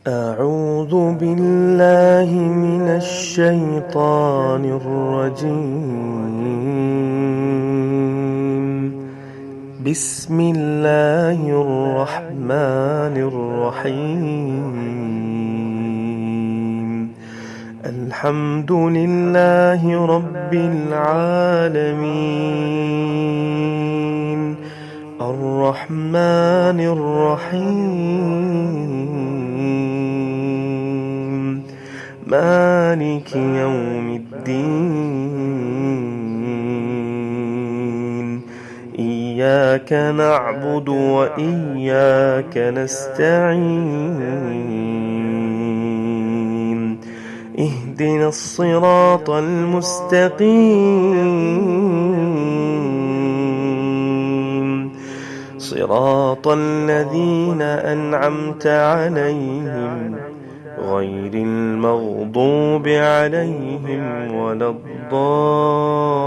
أعوذ بالله من الشيطان الرجيم. بسم الله الرحمن الرحيم. الحمد لله رب العالمين الرحمن الرحيم مالك يوم الدين. إياك نعبد وإياك نستعين. اهدنا الصراط المستقيم صراط الذين أنعمت عليهم غير المغضوب عليهم ولا الضالين.